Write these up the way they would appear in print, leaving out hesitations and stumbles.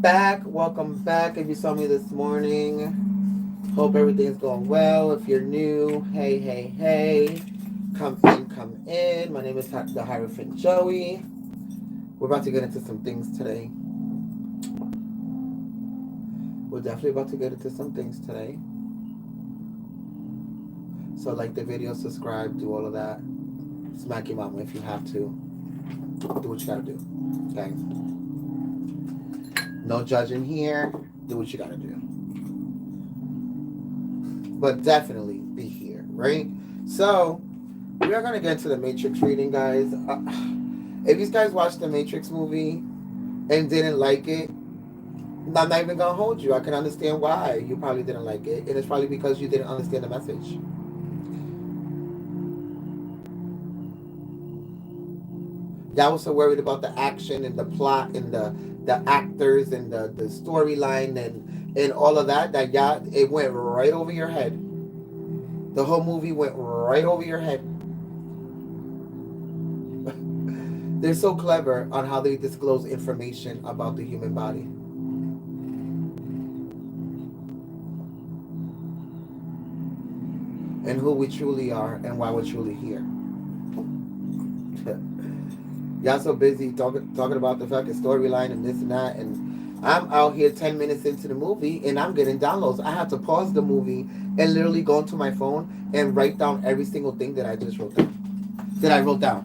back. Welcome back. If you saw me this morning, hope everything's going well. If you're new, hey, hey, hey. Come in, come in. My name is the Hierophant Joey. We're about to get into some things today. We're definitely about to get into some things today. So like the video, subscribe, do all of that. Smack your mama if you have to. Do what you gotta do. Okay? No judging here. Do what you gotta do. But definitely be here, right? So we are gonna get into the Matrix reading, guys. If you guys watched the Matrix movie and didn't like it, I'm not even gonna hold you. I can understand why you probably didn't like it, and it's probably because you didn't understand the message. Y'all was so worried about the action and the plot and the actors and the storyline and all of that y'all it went right over your head. The whole movie went right over your head. They're so clever on how they disclose information about the human body. And who we truly are and why we're truly here. Y'all so busy talking about the fucking storyline and this and that, and I'm out here 10 minutes into the movie and I'm getting downloads. I had to pause the movie and literally go into my phone and write down every single thing that I just wrote down. That I wrote down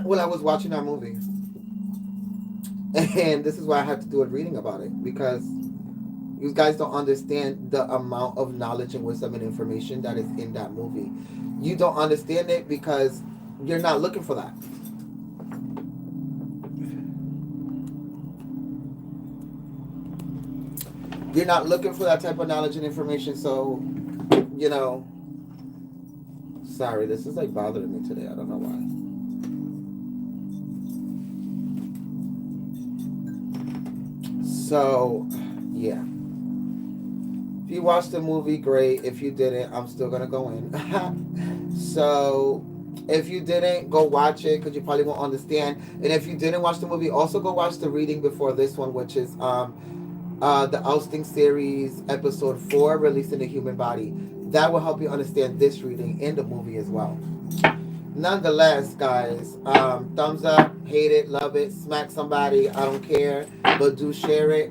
when I was watching that movie. And this is why I had to do a reading about it, because you guys don't understand the amount of knowledge and wisdom and information that is in that movie. You don't understand it because you're not looking for that. You're not looking for that type of knowledge and information. So, you know, sorry, this is like bothering me today. I don't know why. So, yeah. If you watched the movie, great. If you didn't, I'm still gonna go in. So, if you didn't, go watch it because you probably won't understand. And if you didn't watch the movie, also go watch the reading before this one, which is the Ousting series, episode 4, releasing the human body. That will help you understand this reading and the movie as well. Nonetheless, guys, thumbs up, hate it, love it, smack somebody, I don't care, but do share it.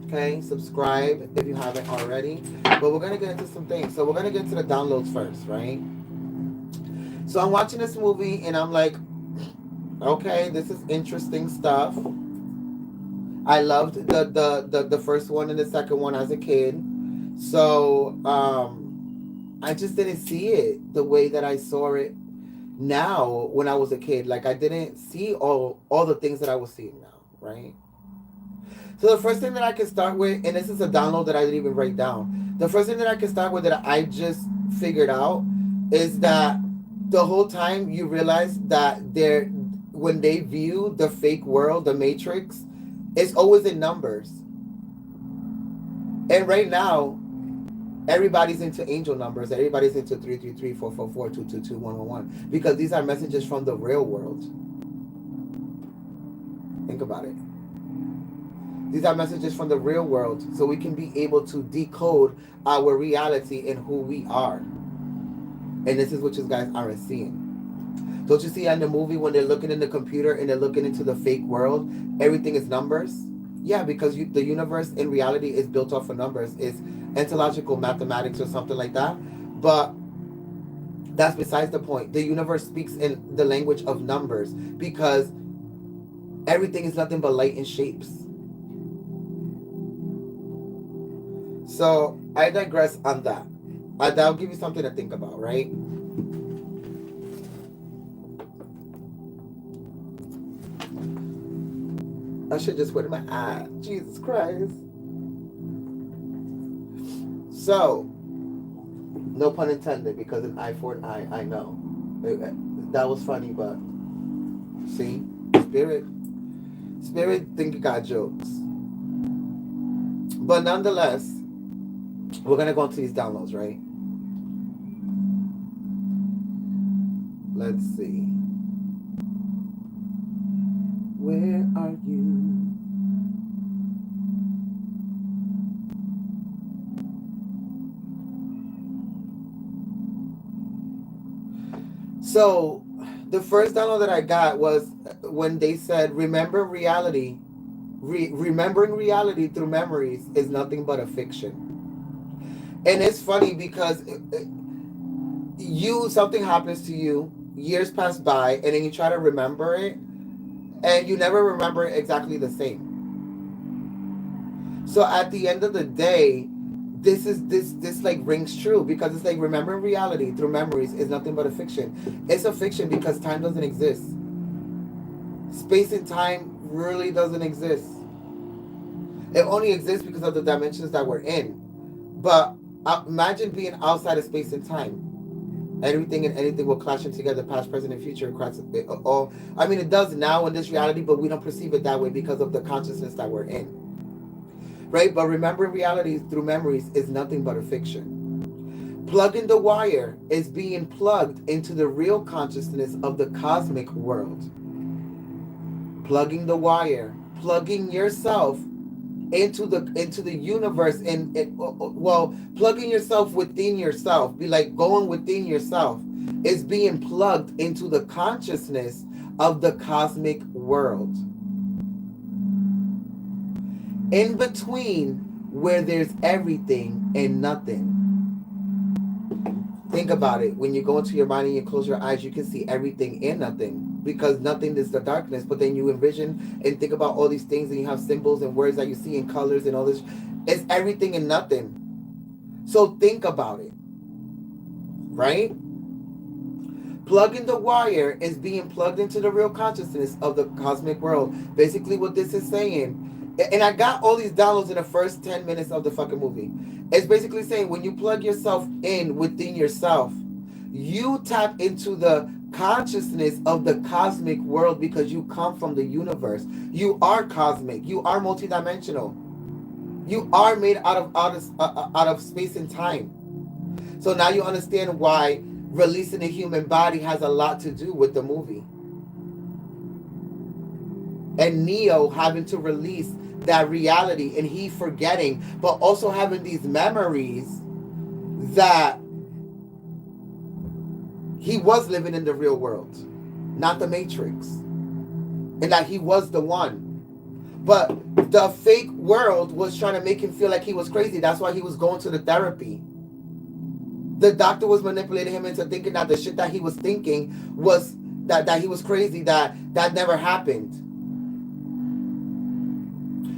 Okay, subscribe if you haven't already. But we're gonna get into some things. So we're gonna get to the downloads first, right? So I'm watching this movie and I'm like, okay, this is interesting stuff. I loved the first one and the second one as a kid. So I just didn't see it the way that I saw it now when I was a kid. Like I didn't see all the things that I was seeing now, right? So the first thing that I can start with, and this is a download that I didn't even write down. The first thing that I can start with that I just figured out is that the whole time you realize that when they view the fake world, the matrix, it's always in numbers. And right now, everybody's into angel numbers. Everybody's into 333, 444, 222, 111, because these are messages from the real world. Think about it. These are messages from the real world, so we can be able to decode our reality and who we are. And this is what you guys aren't seeing. Don't you see in the movie when they're looking in the computer and they're looking into the fake world, everything is numbers? Yeah, because the universe in reality is built off of numbers. It's ontological mathematics or something like that. But that's besides the point. The universe speaks in the language of numbers because everything is nothing but light and shapes. So I digress on that. That'll give you something to think about, right? I should just put in my eye. Jesus Christ. So, no pun intended, because an eye for an eye, I know. That was funny, but see? Spirit think you got jokes. But nonetheless, we're going to go into these downloads, right? Let's see. Where are you? So the first download that I got was when they said, remember reality. Remembering reality through memories is nothing but a fiction. And it's funny because something happens to you, years pass by, and then you try to remember it, and you never remember it exactly the same. So at the end of the day, this like rings true, because it's like remembering reality through memories is nothing but a fiction. It's a fiction because time doesn't exist. Space and time really doesn't exist. It only exists because of the dimensions that we're in. But imagine being outside of space and time. Everything and anything will clash in together, past, present, and future. I mean, it does now in this reality, but we don't perceive it that way because of the consciousness that we're in. Right? But remembering reality through memories is nothing but a fiction. Plugging the wire is being plugged into the real consciousness of the cosmic world. Plugging the wire, plugging yourself into the universe, and plugging yourself within yourself, be like going within yourself, is being plugged into the consciousness of the cosmic world. In between, where there's everything and nothing. Think about it. When you go into your mind and you close your eyes, you can see everything and nothing, because nothing is the darkness. But then you envision and think about all these things, and you have symbols and words that you see in colors and all this. It's everything and nothing. So think about it. Right? Plugging the wire is being plugged into the real consciousness of the cosmic world. Basically what this is saying, and I got all these downloads in the first 10 minutes of the fucking movie. It's basically saying when you plug yourself in within yourself, you tap into the consciousness of the cosmic world, because you come from the universe. You are cosmic. You are multidimensional. You are made out of space and time. So now you understand why releasing a human body has a lot to do with the movie. And Neo having to release that reality, and he forgetting, but also having these memories that he was living in the real world, not the Matrix, and that he was the one. But the fake world was trying to make him feel like he was crazy. That's why he was going to the therapy. The doctor was manipulating him into thinking that the shit that he was thinking was that he was crazy, that never happened.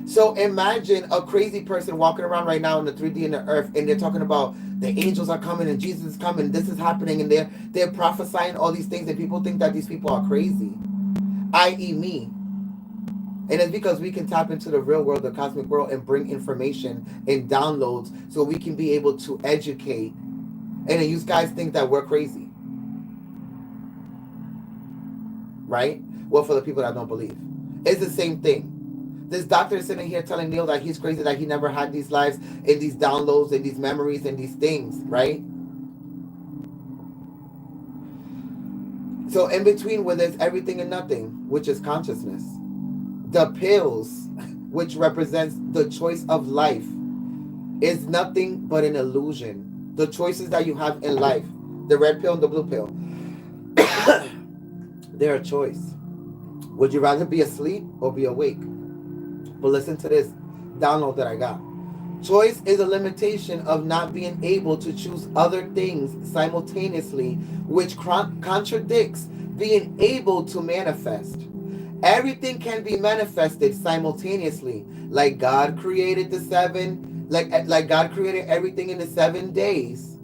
So imagine a crazy person walking around right now in the 3D in the earth, and they're talking about the angels are coming and Jesus is coming, this is happening, and they're prophesying all these things, and people think that these people are crazy, i.e. me. And it's because we can tap into the real world, the cosmic world, and bring information and downloads so we can be able to educate. And then you guys think that we're crazy. Right? Well, for the people that don't believe. It's the same thing. This doctor is sitting here telling Neil that he's crazy, that he never had these lives and these downloads and these memories and these things, right? So in between, where there's everything and nothing, which is consciousness, the pills, which represents the choice of life, is nothing but an illusion. The choices that you have in life, the red pill and the blue pill, they're a choice. Would you rather be asleep or be awake? But listen to this download that I got. Choice is a limitation of not being able to choose other things simultaneously, which contradicts being able to manifest. Everything can be manifested simultaneously, like God created the seven, like God created everything in the 7 days.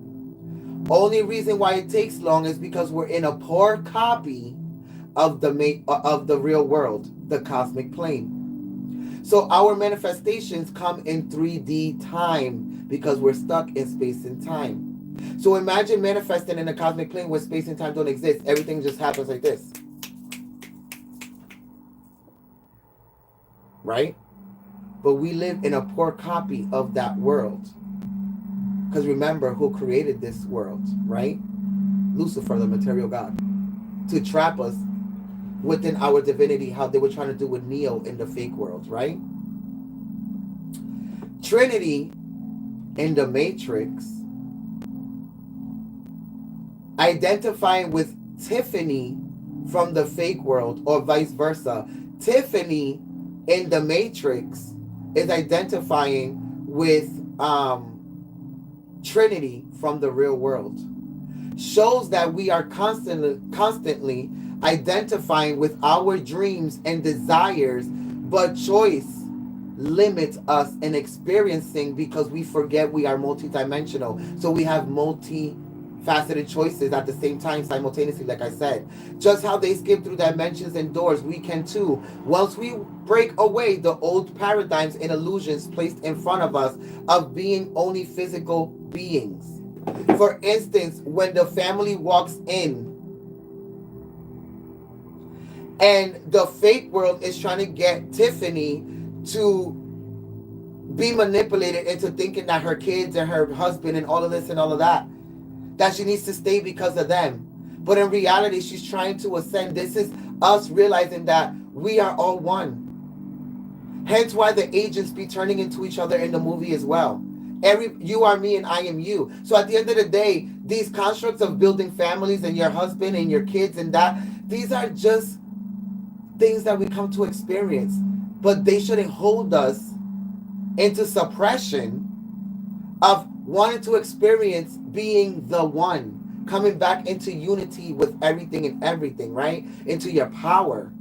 Only reason why it takes long is because we're in a poor copy of the real world, the cosmic plane. So our manifestations come in 3D time because we're stuck in space and time. So imagine manifesting in a cosmic plane where space and time don't exist. Everything just happens like this. Right? But we live in a poor copy of that world. Because remember who created this world, right? Lucifer, the material god. To trap us within our divinity, how they were trying to do with Neo in the fake world, right? Trinity in the Matrix, identifying with Tiffany from the fake world, or vice versa. Tiffany in the Matrix is identifying with Trinity from the real world. Shows that we are constantly identifying with our dreams and desires, but choice limits us in experiencing because we forget we are multidimensional. So we have multifaceted choices at the same time, simultaneously, like I said. Just how they skip through dimensions and doors, we can too. Once we break away the old paradigms and illusions placed in front of us of being only physical beings. For instance, when the family walks in and the fake world is trying to get Tiffany to be manipulated into thinking that her kids and her husband and all of this and all of that she needs to stay because of them. But in reality, she's trying to ascend. This is us realizing that we are all one. Hence why the agents be turning into each other in the movie as well. You are me and I am you. So at the end of the day, these constructs of building families and your husband and your kids and that, these are just things that we come to experience. But they shouldn't hold us into suppression of wanting to experience being the one, coming back into unity with everything and everything, right? Into your power.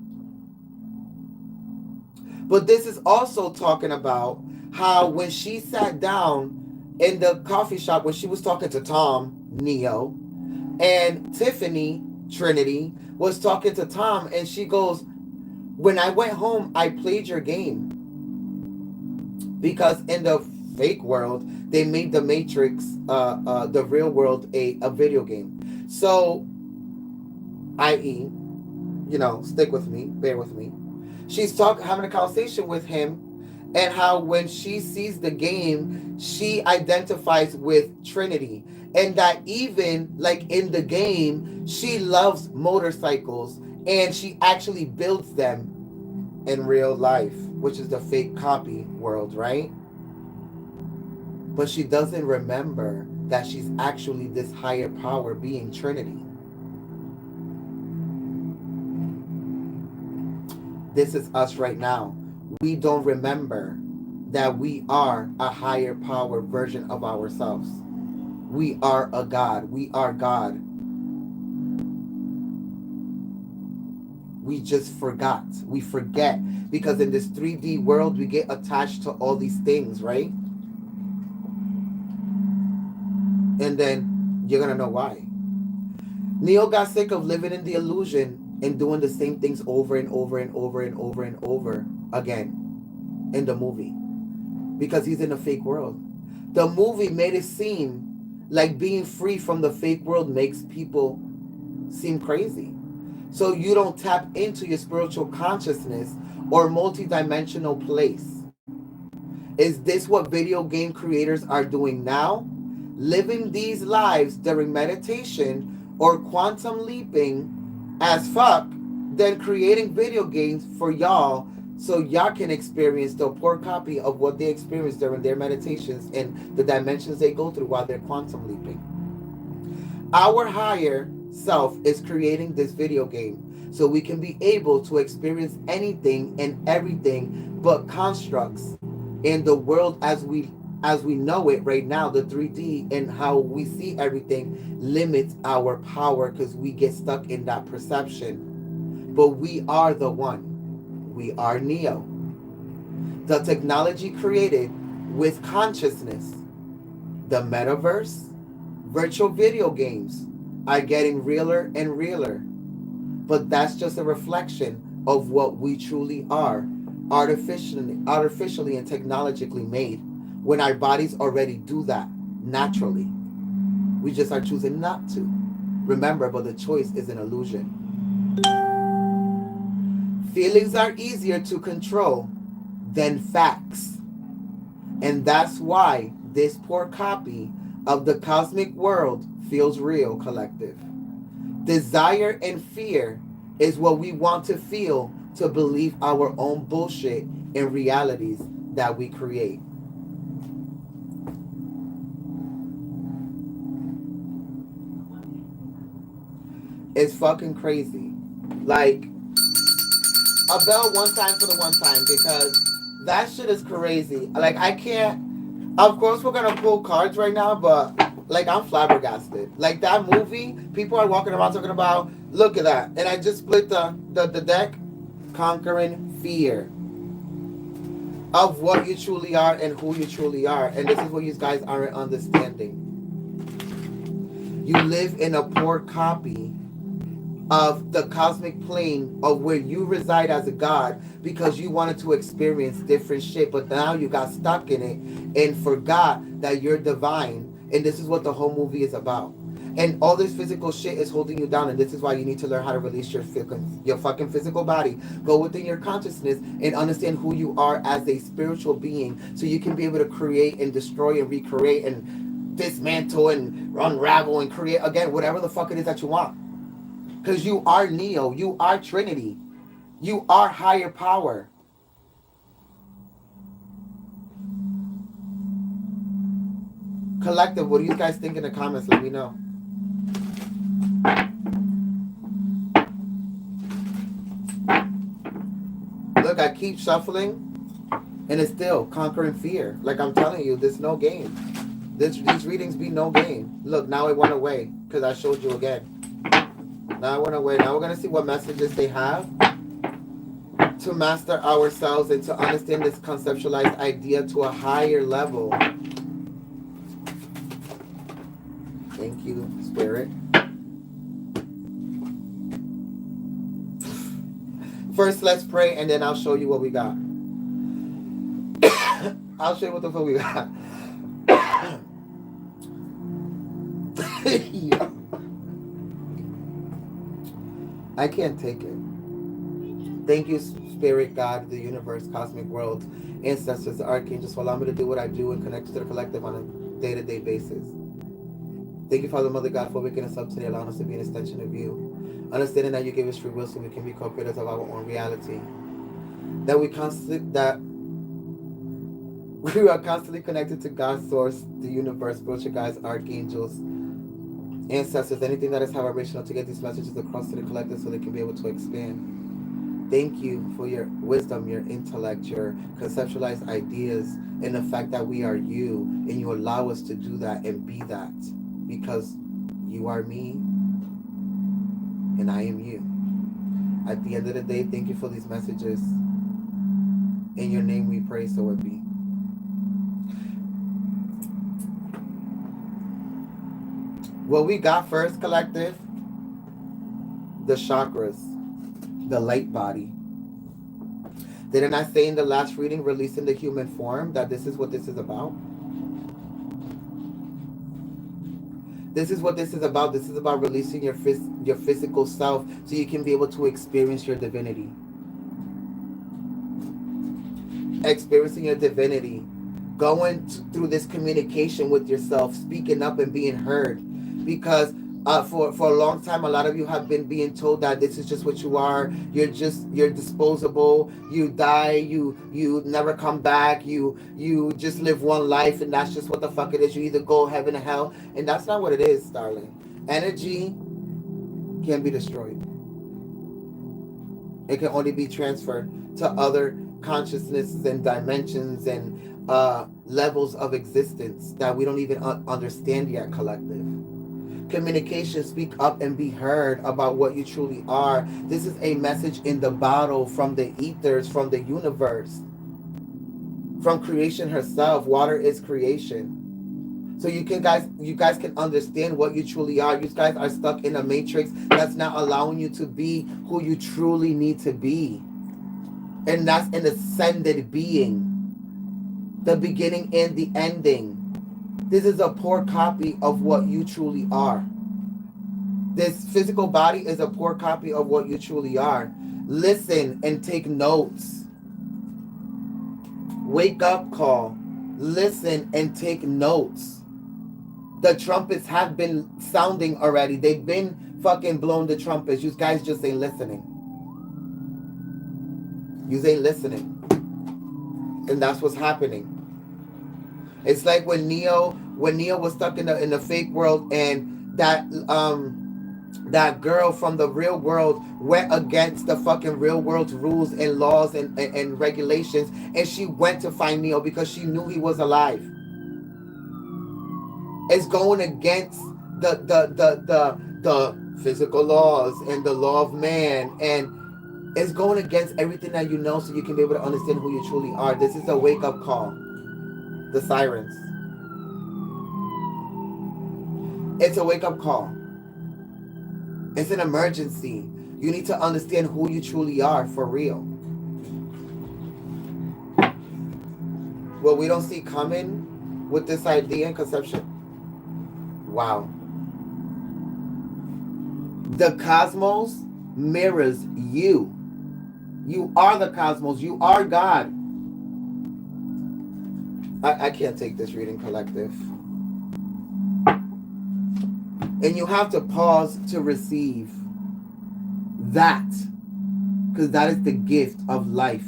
But this is also talking about how when she sat down in the coffee shop, when she was talking to Tom, Neo, and Tiffany, Trinity, was talking to Tom, and she goes, when I went home, I played your game. Because in the fake world, they made the Matrix, the real world, a video game. So, i.e., stick with me, bear with me. She's having a conversation with him, and how when she sees the game, she identifies with Trinity. And that even like in the game, she loves motorcycles and she actually builds them in real life, which is the fake copy world, right? But she doesn't remember that she's actually this higher power being, Trinity. This is us right now. We don't remember that we are a higher power version of ourselves. We are a God. We are God. We just forgot. We forget because in this 3D world, we get attached to all these things, right? And then you're going to know why. Neo got sick of living in the illusion and doing the same things over and over and over and over and over again in the movie because he's in a fake world. The movie made it seem like being free from the fake world makes people seem crazy. So you don't tap into your spiritual consciousness or multidimensional place. Is this what video game creators are doing now? Living these lives during meditation or quantum leaping as fuck, then creating video games for y'all so y'all can experience the poor copy of what they experience during their meditations and the dimensions they go through while they're quantum leaping. Our higher self is creating this video game so we can be able to experience anything and everything but constructs in the world as we know it right now. The 3D and how we see everything limits our power because we get stuck in that perception. But we are the one. We are Neo. The technology created with consciousness, the metaverse, virtual video games are getting realer and realer. But that's just a reflection of what we truly are, artificially and technologically made, when our bodies already do that naturally. We just are choosing not to. Remember, but the choice is an illusion. Feelings are easier to control than facts. And that's why this poor copy of the cosmic world feels real, collective. Desire and fear is what we want to feel to believe our own bullshit in realities that we create. It's fucking crazy. Like, a bell one time for the one time, because that shit is crazy. Like, I can't. Of course, we're gonna pull cards right now, but like, I'm flabbergasted. Like, that movie, people are walking around talking about, look at that. And I just split the deck, conquering fear of what you truly are and who you truly are. And this is what you guys aren't understanding. You live in a poor copy of the cosmic plane of where you reside as a god, because you wanted to experience different shit, but now you got stuck in it and forgot that you're divine. And this is what the whole movie is about. And all this physical shit is holding you down, and this is why you need to learn how to release your fucking physical body. Go within your consciousness and understand who you are as a spiritual being, so you can be able to create and destroy and recreate and dismantle and unravel and create again whatever the fuck it is that you want. Because you are Neo, you are Trinity, you are higher power. Collective, what do you guys think in the comments? Let me know. Look, I keep shuffling, and it's still conquering fear. Like, I'm telling you, there's no game. These readings be no game. Look, now it went away because I showed you again. Now it went away. Now we're going to see what messages they have to master ourselves and to understand this conceptualized idea to a higher level. Thank you, Spirit. First, let's pray, and then I'll show you what we got. I'll show you what the fuck we got. Yeah. I can't take it. Thank you, Spirit, God, the universe, cosmic world, ancestors, archangels, for allowing me to do what I do and connect to the collective on a day-to-day basis. Thank you, Father, Mother God, for waking us up today, allowing us to be an extension of you. Understanding that you gave us free will so we can be co-creators of our own reality. That we are constantly connected to God's source, the universe, spiritual guides, archangels, ancestors, anything that is vibrational, to get these messages across to the collective so they can be able to expand. Thank you for your wisdom, your intellect, your conceptualized ideas, and the fact that we are you, and you allow us to do that and be that, because you are me and I am you. At the end of the day, thank you for these messages. In your name we pray, so it be. What we got first, collective, the chakras, the light body. Didn't I say in the last reading, releasing the human form, that this is what this is about? This is what this is about. This is about releasing your physical self so you can be able to experience your divinity. Experiencing your divinity. Going through this communication with yourself, speaking up and being heard. Because for a long time, a lot of you have been being told that this is just what you are. You're disposable. You die. You never come back. You just live one life, and that's just what the fuck it is. You either go heaven or hell, and that's not what it is, darling. Energy can be destroyed. It can only be transferred to other consciousnesses and dimensions and levels of existence that we don't even understand yet, collective. Communication, speak up and be heard about what you truly are. This is a message in the bottle from the ethers, from the universe, from creation herself. Water is creation. So you guys can understand what you truly are. You guys are stuck in a matrix that's not allowing you to be who you truly need to be. And that's an ascended being. The beginning and the ending. This is a poor copy of what you truly are. This physical body is a poor copy of what you truly are. Listen and take notes. Wake up call. Listen and take notes. The trumpets have been sounding already. They've been fucking blowing the trumpets. You guys just ain't listening. You ain't listening. And that's what's happening. It's like when Neo was stuck in the fake world, and that that girl from the real world went against the fucking real world's rules and laws and regulations, and she went to find Neo because she knew he was alive. It's going against the physical laws and the law of man, and it's going against everything that you know, so you can be able to understand who you truly are. This is a wake-up call. The sirens. It's a wake-up call. It's an emergency. You need to understand who you truly are for real. What we don't see coming with this idea and conception. Wow. The cosmos mirrors you. You are the cosmos. You are God. I can't take this reading, collective. And you have to pause to receive that. Because that is the gift of life.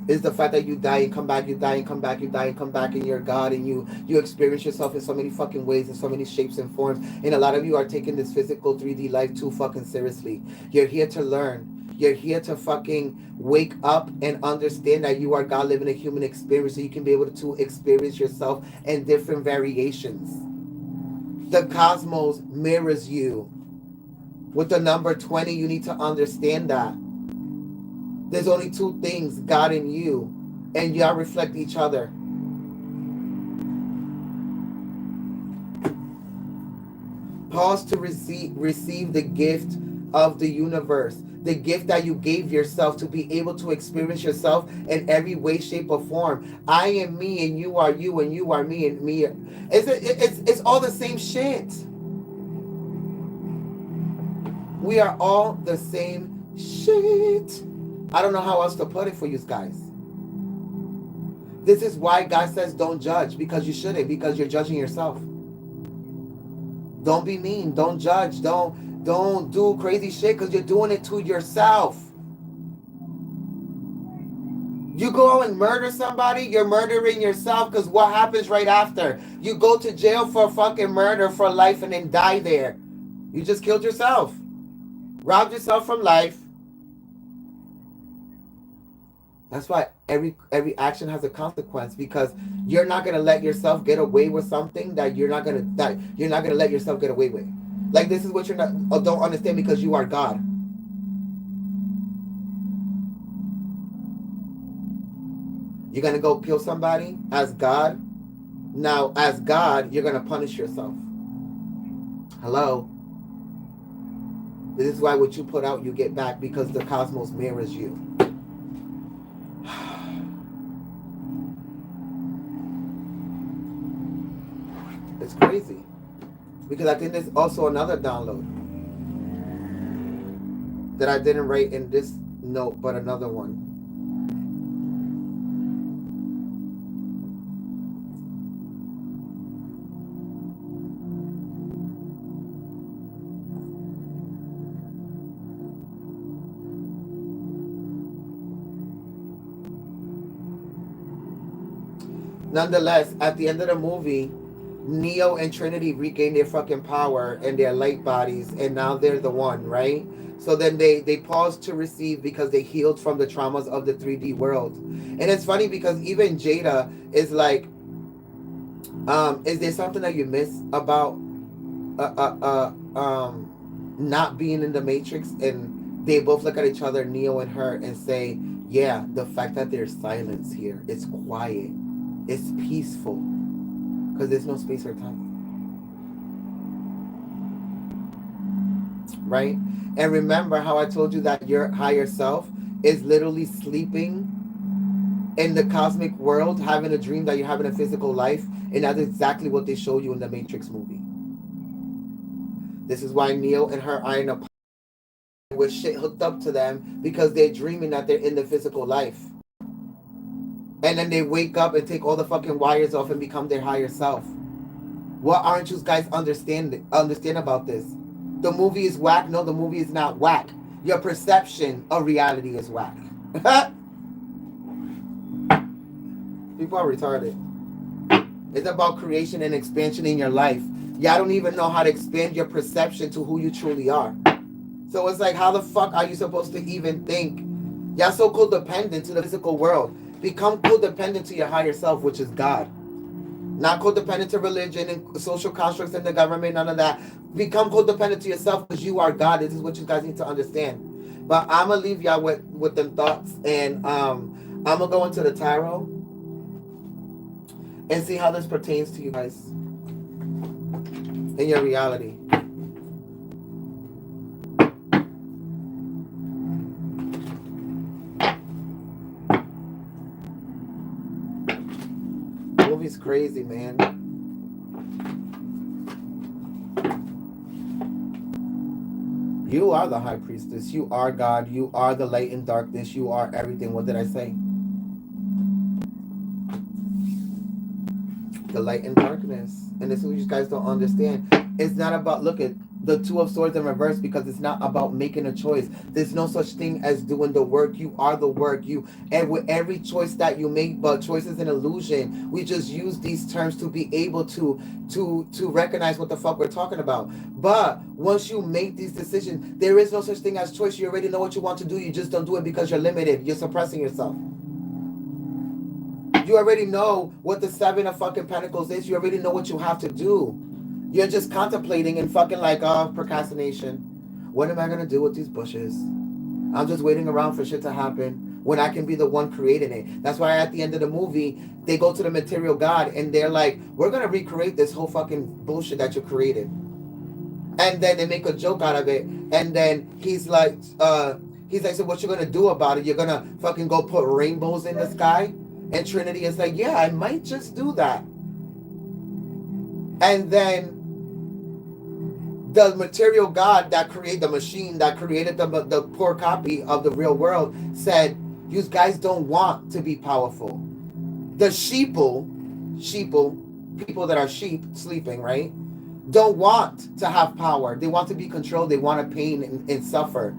Is the fact that you die and come back, you die and come back, you die and come back, and you're God, and you experience yourself in so many fucking ways, in so many shapes and forms. And a lot of you are taking this physical 3D life too fucking seriously. You're here to learn. You're here to fucking wake up and understand that you are God living a human experience, so you can be able to experience yourself in different variations. The cosmos mirrors you. With the number 20, you need to understand that. There's only two things, God and you. And y'all reflect each other. Pause to receive the gift of the universe. The gift that you gave yourself to be able to experience yourself in every way, shape, or form. I am me and you are you and you are me and me. It's all the same shit. We are all the same shit. I don't know how else to put it for you guys. This is why God says don't judge, because you shouldn't, because you're judging yourself. Don't be mean. Don't judge. Don't do crazy shit, because you're doing it to yourself. You go and murder somebody, you're murdering yourself, because what happens right after? You go to jail for fucking murder for life and then die there. You just killed yourself. Robbed yourself from life. That's why every action has a consequence, because you're not gonna let yourself get away with something that you're not gonna let yourself get away with. Like, this is what you're not don't understand, because you are God. You're gonna go kill somebody as God. Now, as God, you're gonna punish yourself. Hello. This is why what you put out, you get back, because the cosmos mirrors you. It's crazy. Because I think there's also another download that I didn't write in this note, but another one. Nonetheless, at the end of the movie, Neo and Trinity regain their fucking power and their light bodies, and now they're the one, right? So then they pause to receive, because they healed from the traumas of the 3D world. And it's funny, because even Jada is like, is there something that you miss about not being in the Matrix? And they both look at each other, Neo and her, and say, yeah, the fact that there's silence here, it's quiet, it's peaceful, because there's no space or time. Right? And remember how I told you that your higher self is literally sleeping in the cosmic world, having a dream that you're having a physical life. And that's exactly what they showed you in the Matrix movie. This is why Neo and her are in a with shit hooked up to them, because they're dreaming that they're in the physical life. And then they wake up and take all the fucking wires off and become their higher self. What aren't you guys understand about this? The movie is whack? No, the movie is not whack. Your perception of reality is whack. People are retarded. It's about creation and expansion in your life. Y'all don't even know how to expand your perception to who you truly are. So it's like, how the fuck are you supposed to even think? Y'all so codependent to the physical world. Become codependent to your higher self, which is God. Not codependent to religion and social constructs and the government, none of that. Become codependent to yourself because you are God. This is what you guys need to understand. But I'm going to leave y'all with them thoughts. And I'm going to go into the tarot and see how this pertains to you guys in your reality. The movie's crazy, man. You are the high priestess. You are God. You are the light and darkness. You are everything. What did I say? The light and darkness. And this is what you guys don't understand. It's not about, look at the Two of Swords in reverse, because it's not about making a choice. There's no such thing as doing the work. You are the work. And with every choice that you make, but choice is an illusion. We just use these terms to be able to recognize what the fuck we're talking about. But once you make these decisions, there is no such thing as choice. You already know what you want to do. You just don't do it because you're limited. You're suppressing yourself. You already know what the Seven of fucking Pentacles is. You already know what you have to do. You're just contemplating and fucking like, procrastination. What am I going to do with these bushes? I'm just waiting around for shit to happen when I can be the one creating it. That's why at the end of the movie, they go to the material God and they're like, we're going to recreate this whole fucking bullshit that you created. And then they make a joke out of it. And then he's like, so what you going to do about it? You're going to fucking go put rainbows in the sky? And Trinity is like, yeah, I might just do that. And then the material God that created the machine, that created the poor copy of the real world, said, you guys don't want to be powerful. The sheeple, people that are sheep sleeping, right, don't want to have power. They want to be controlled. They want to pain and suffer.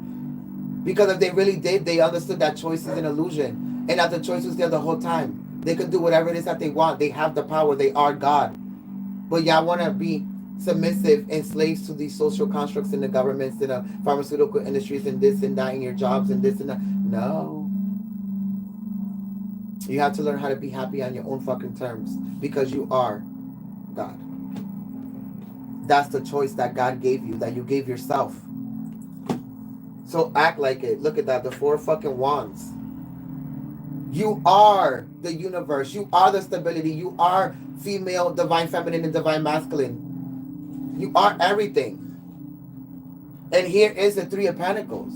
Because if they really did, they understood that choice is an illusion. And that the choice was there the whole time. They can do whatever it is that they want. They have the power. They are God. But y'all want to be submissive and slaves to these social constructs in the governments, in the pharmaceutical industries, and this and that, in your jobs and this and that. No. You have to learn how to be happy on your own fucking terms, because you are God. That's the choice that God gave you, that you gave yourself. So act like it. Look at that. The 4 fucking wands. You are the universe. You are the stability. You are female, divine feminine, and divine masculine. You are everything. And here is the 3 of Pentacles.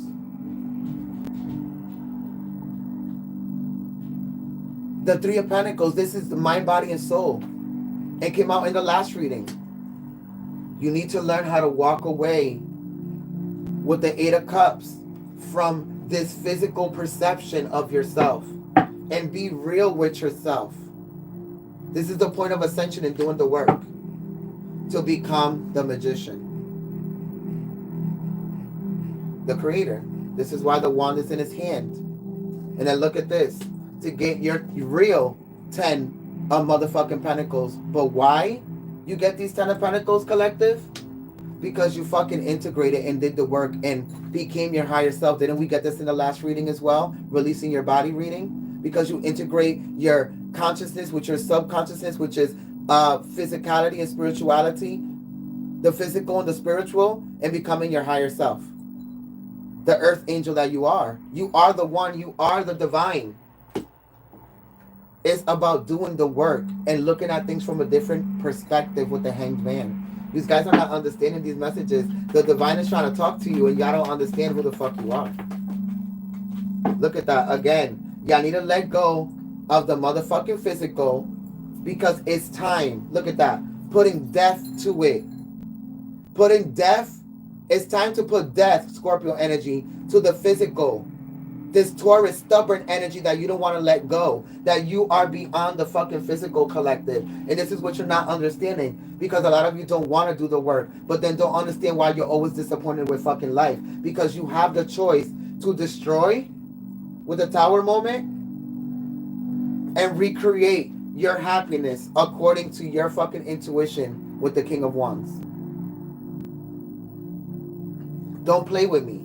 The 3 of Pentacles, this is the mind, body, and soul. It came out in the last reading. You need to learn how to walk away with the 8 of Cups from this physical perception of yourself and be real with yourself. This is the point of ascension and doing the work to become the magician, the creator. This is why the wand is in his hand. And then look at this, to get your real 10 of motherfucking Pentacles. But why you get these 10 of Pentacles, collective? Because you fucking integrated and did the work and became your higher self. Didn't we get this in the last reading as well? Releasing your body reading? Because you integrate your consciousness with your subconsciousness, which is physicality and spirituality, the physical and the spiritual, and becoming your higher self. The earth angel that you are. You are the one. You are the divine. It's about doing the work and looking at things from a different perspective with the Hanged Man. These guys are not understanding these messages. The divine is trying to talk to you and y'all don't understand who the fuck you are. Look at that. Again, y'all need to let go of the motherfucking physical, because it's time. Look at that. Putting death to it. Putting death. It's time to put death, Scorpio energy, to the physical. This Taurus stubborn energy that you don't want to let go. That you are beyond the fucking physical, collective. And this is what you're not understanding. Because a lot of you don't want to do the work. But then don't understand why you're always disappointed with fucking life. Because you have the choice to destroy with the Tower moment and recreate your happiness according to your fucking intuition with the King of Wands. Don't play with me.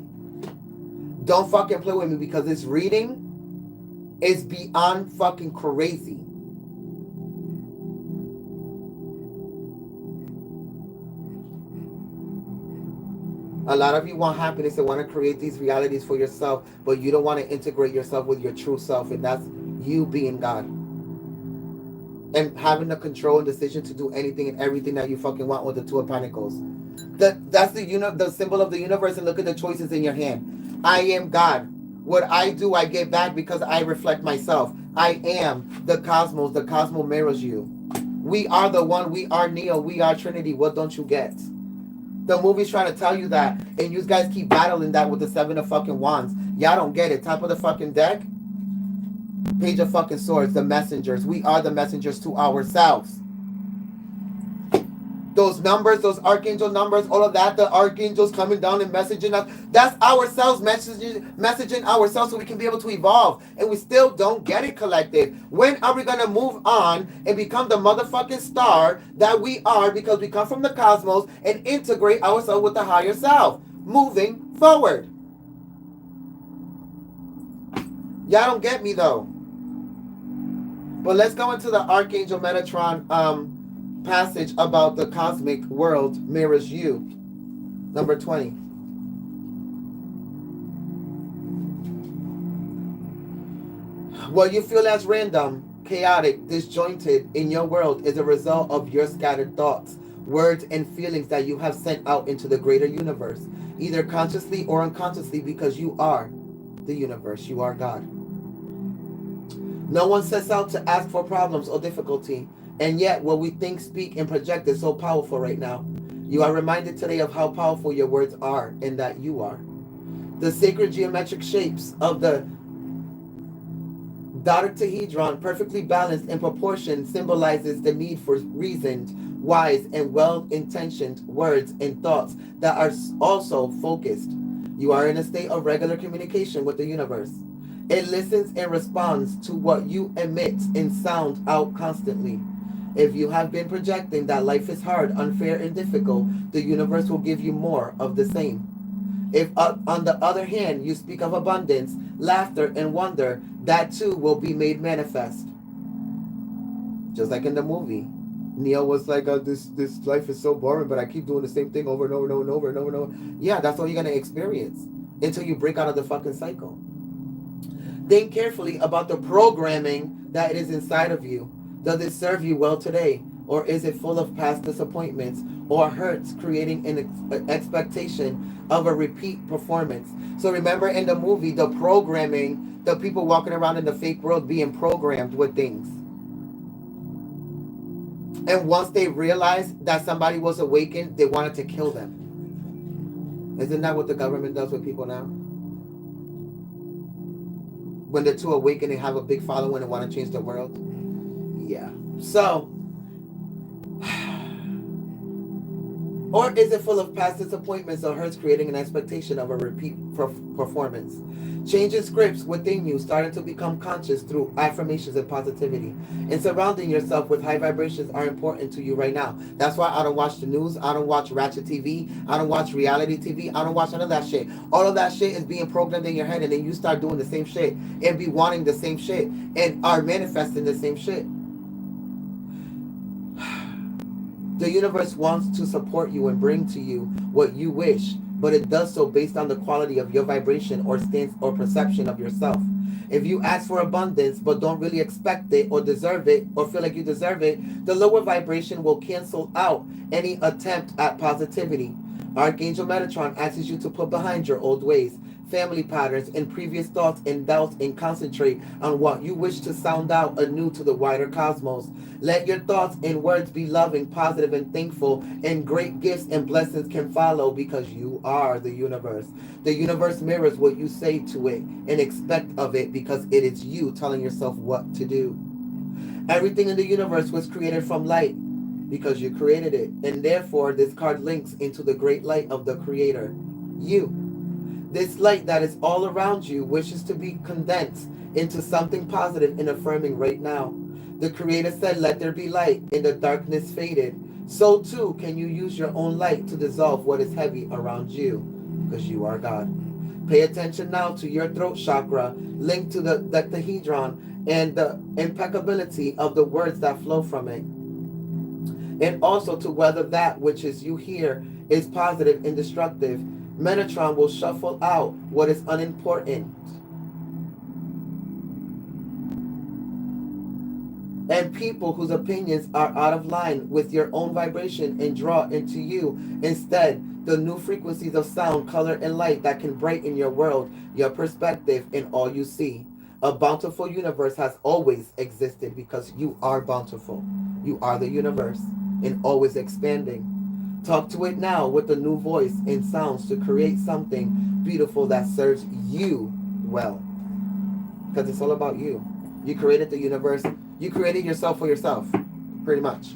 Don't fucking play with me, because this reading is beyond fucking crazy. A lot of you want happiness and want to create these realities for yourself, but you don't want to integrate yourself with your true self, and that's you being God. And having the control and decision to do anything and everything that you fucking want with the Two of Pentacles. That's the symbol of the universe, and look at the choices in your hand. I am God. What I do, I get back because I reflect myself. I am the cosmos. The cosmos mirrors you. We are the one. We are Neo. We are Trinity. What don't you get? The movie's trying to tell you that, and you guys keep battling that with the Seven of fucking Wands. Y'all don't get it. Top of the fucking deck, Page of fucking Swords, the messengers. We are the messengers to ourselves. Those numbers, those archangel numbers, all of that, the archangels coming down and messaging us, that's ourselves messaging ourselves so we can be able to evolve. And we still don't get it, collective. When are we going to move on and become the motherfucking star that we are, because we come from the cosmos, and integrate ourselves with the higher self? Moving forward. Y'all don't get me though. But let's go into the Archangel Metatron passage about the cosmic world mirrors you. Number 20. What you feel as random, chaotic, disjointed in your world is a result of your scattered thoughts, words, and feelings that you have sent out into the greater universe, either consciously or unconsciously, because you are the universe. You are God. No one sets out to ask for problems or difficulty. And yet, what we think, speak, and project is so powerful right now. You are reminded today of how powerful your words are, and that you are. The sacred geometric shapes of the dodecahedron, perfectly balanced in proportion, symbolizes the need for reasoned, wise, and well-intentioned words and thoughts that are also focused. You are in a state of regular communication with the universe. It listens and responds to what you emit and sound out constantly. If you have been projecting that life is hard, unfair, and difficult, the universe will give you more of the same. If, on the other hand, you speak of abundance, laughter, and wonder, that too will be made manifest. Just like in the movie. Neo was like, this life is so boring, but I keep doing the same thing over and over and over and over and over and over. Yeah, that's all you're going to experience until you break out of the fucking cycle. Think carefully about the programming that is inside of you. Does it serve you well today? Or is it full of past disappointments or hurts, creating an expectation of a repeat performance? So remember in the movie, the programming, the people walking around in the fake world being programmed with things. And once they realized that somebody was awakened, they wanted to kill them. Isn't that what the government does with people now? When they're too awakened, they have a big following and want to change the world. Yeah. So, or is it full of past disappointments or hurts, creating an expectation of a repeat performance? Changing scripts within you, starting to become conscious through affirmations and positivity. And surrounding yourself with high vibrations are important to you right now. That's why I don't watch the news. I don't watch ratchet TV. I don't watch reality TV. I don't watch none of that shit. All of that shit is being programmed in your head, and then you start doing the same shit and be wanting the same shit and are manifesting the same shit. The universe wants to support you and bring to you what you wish, but it does so based on the quality of your vibration or stance or perception of yourself. If you ask for abundance but don't really expect it or deserve it or feel like you deserve it, the lower vibration will cancel out any attempt at positivity. Archangel Metatron asks you to put behind your old ways, family patterns, and previous thoughts and doubts, and concentrate on what you wish to sound out anew to the wider cosmos. Let your thoughts and words be loving, positive, and thankful, and great gifts and blessings can follow, because you are the universe. The universe mirrors what you say to it and expect of it, because it is you telling yourself what to do. Everything in the universe was created from light, because you created it, and therefore this card links into the great light of the Creator, you. This light that is all around you wishes to be condensed into something positive and affirming right now. The Creator said, "Let there be light," and the darkness faded. So too can you use your own light to dissolve what is heavy around you, because you are God. Pay attention now to your throat chakra, linked to the dodecahedron, and the impeccability of the words that flow from it. And also to whether that which is you hear is positive and destructive. Metatron will shuffle out what is unimportant and people whose opinions are out of line with your own vibration, and draw into you instead the new frequencies of sound, color, and light that can brighten your world, your perspective, and all you see. A bountiful universe has always existed because you are bountiful. You are the universe and always expanding. Talk to it now with a new voice and sounds to create something beautiful that serves you well. Because it's all about you. You created the universe. You created yourself for yourself, pretty much.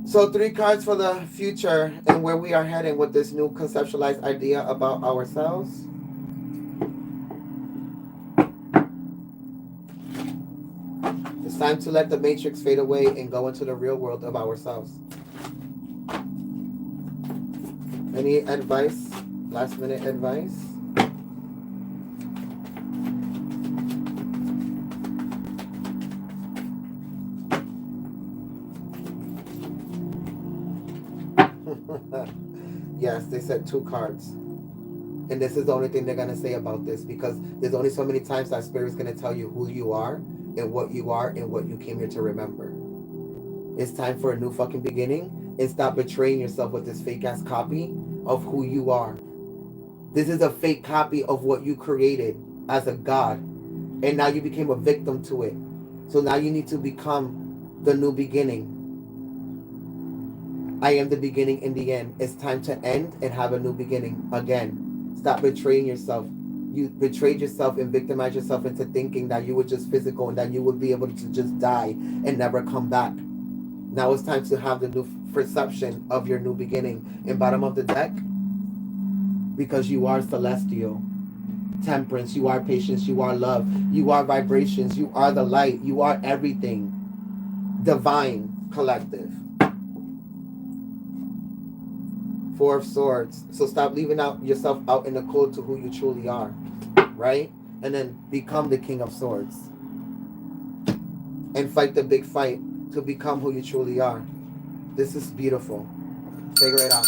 So 3 cards for the future and where we are heading with this new conceptualized idea about ourselves. It's time to let the matrix fade away and go into the real world of ourselves. Any advice? Last minute advice? Yes, they said 2 cards. And this is the only thing they're going to say about this, because there's only so many times that Spirit's going to tell you who you are and what you are and what you came here to remember. It's time for a new fucking beginning, and stop betraying yourself with this fake ass copy of who you are. This is a fake copy of what you created as a god, and now you became a victim to it. So now you need to become the new beginning. I am the beginning and the end. It's time to end and have a new beginning again. Stop betraying yourself. You betrayed yourself and victimized yourself into thinking that you were just physical and that you would be able to just die and never come back. Now it's time to have the new perception of your new beginning. And bottom of the deck, because you are celestial. Temperance, you are patience, you are love, you are vibrations, you are the light, you are everything. Divine collective. 4 of Swords. So stop leaving out yourself out in the cold to who you truly are, right? And then become the King of Swords. And fight the big fight to become who you truly are. This is beautiful. Figure it out.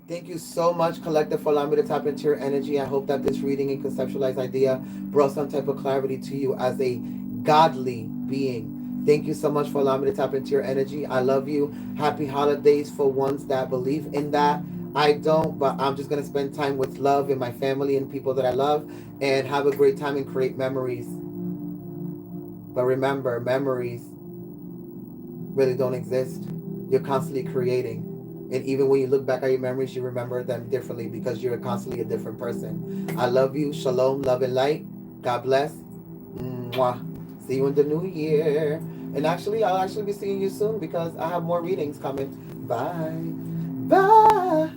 Thank you so much, Collective, for allowing me to tap into your energy. I hope that this reading and conceptualized idea brought some type of clarity to you as a godly being. Thank you so much for allowing me to tap into your energy. I love you. Happy holidays for ones that believe in that. I don't, but I'm just going to spend time with love and my family and people that I love and have a great time and create memories. But remember, memories really don't exist. You're constantly creating. And even when you look back at your memories, you remember them differently because you're constantly a different person. I love you. Shalom, love and light. God bless. Mwah. See you in the new year. And actually, I'll actually be seeing you soon because I have more readings coming. Bye. Bye.